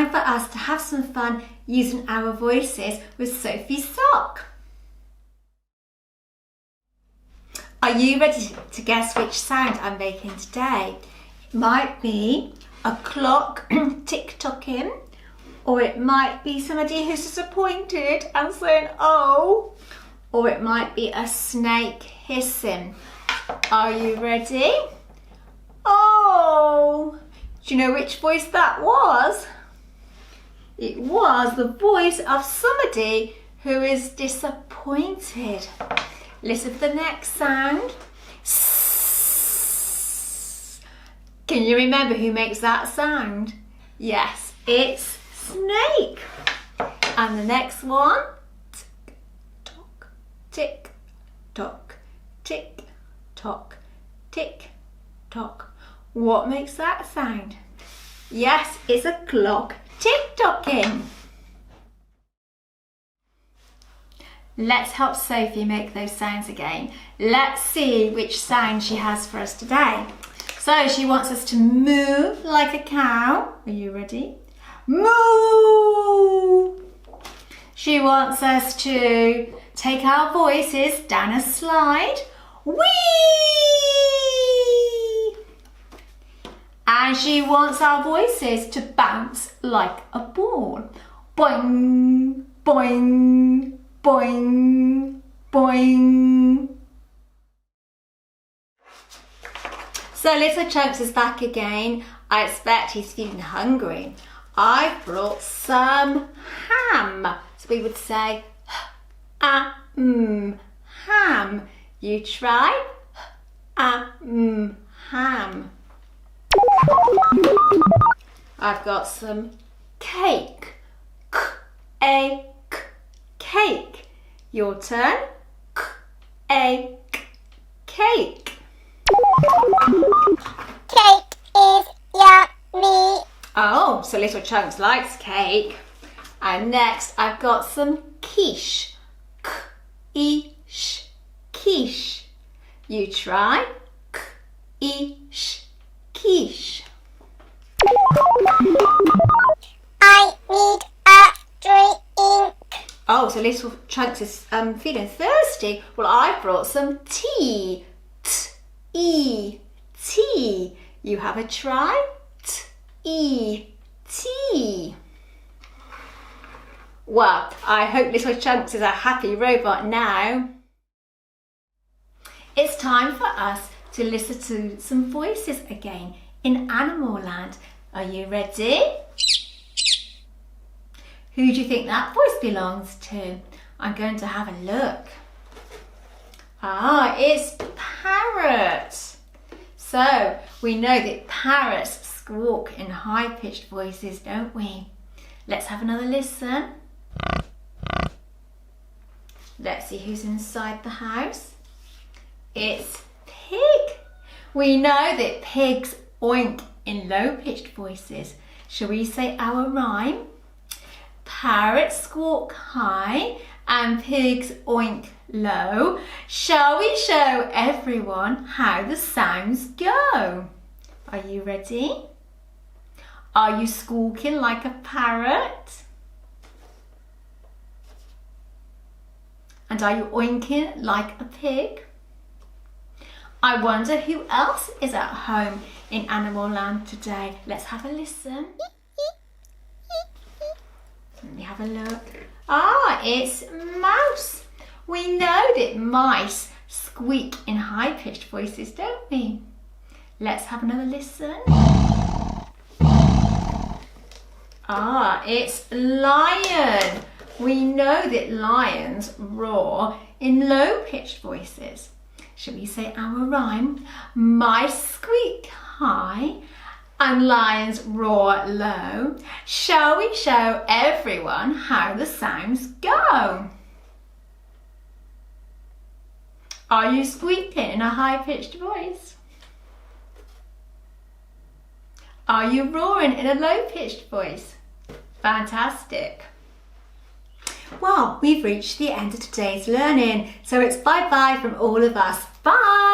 time for us to have some fun using our voices with Sophie Sock. Are you ready to guess which sound I'm making today? It might be a clock tick-tocking, or it might be somebody who's disappointed and saying, oh, or it might be a snake hissing. Are you ready? Oh, do you know which voice that was? It was the voice of somebody who is disappointed. Listen for the next sound. Can you remember who makes that sound? Yes, it's snake. And the next one, tick tock, tick tock, tick tock. What makes that sound? Yes, it's a clock tick-tocking. Let's help Sophie make those sounds again. Let's see which sound she has for us today. So she wants us to move like a cow. Are you ready? Moo! She wants us to take our voices down a slide. Whee! And she wants our voices to bounce like a ball. Boing, boing, boing, boing. So Little Chunks is back again. I expect he's feeling hungry. I've brought some ham. So we would say, ham. You try, ham. I've got some cake. Cake. Your turn. Cake. Cake is yummy. Oh, so Little Chunks likes cake. And next I've got some quiche. Quiche. You try. Quiche. I need a drink. Oh, so Little Chunks is feeling thirsty. Well, I brought some tea. Tea. You have a try? Tea. Well, I hope Little Chunks is a happy robot now. It's time for us to listen to some voices again in Animal Land. Are you ready? Who do you think that voice belongs to? I'm going to have a look. Ah, it's parrot. So we know that parrots squawk in high-pitched voices, don't we? Let's have another listen. Let's see who's inside the house. It's pig. We know that pigs oink in low-pitched voices. Shall we say our rhyme? Parrots squawk high and pigs oink low. Shall we show everyone how the sounds go? Are you ready? Are you squawking like a parrot? And are you oinking like a pig? I wonder who else is at home in Animal Land today. Let's have a listen. Let me have a look. Ah, it's Mouse. We know that mice squeak in high-pitched voices, don't we? Let's have another listen. Ah, it's Lion. We know that lions roar in low-pitched voices. Shall we say our rhyme? Mice squeak high and lions roar low. Shall we show everyone how the sounds go? Are you squeaking in a high-pitched voice? Are you roaring in a low-pitched voice? Fantastic. Well, we've reached the end of today's learning, so it's bye-bye from all of us. Bye!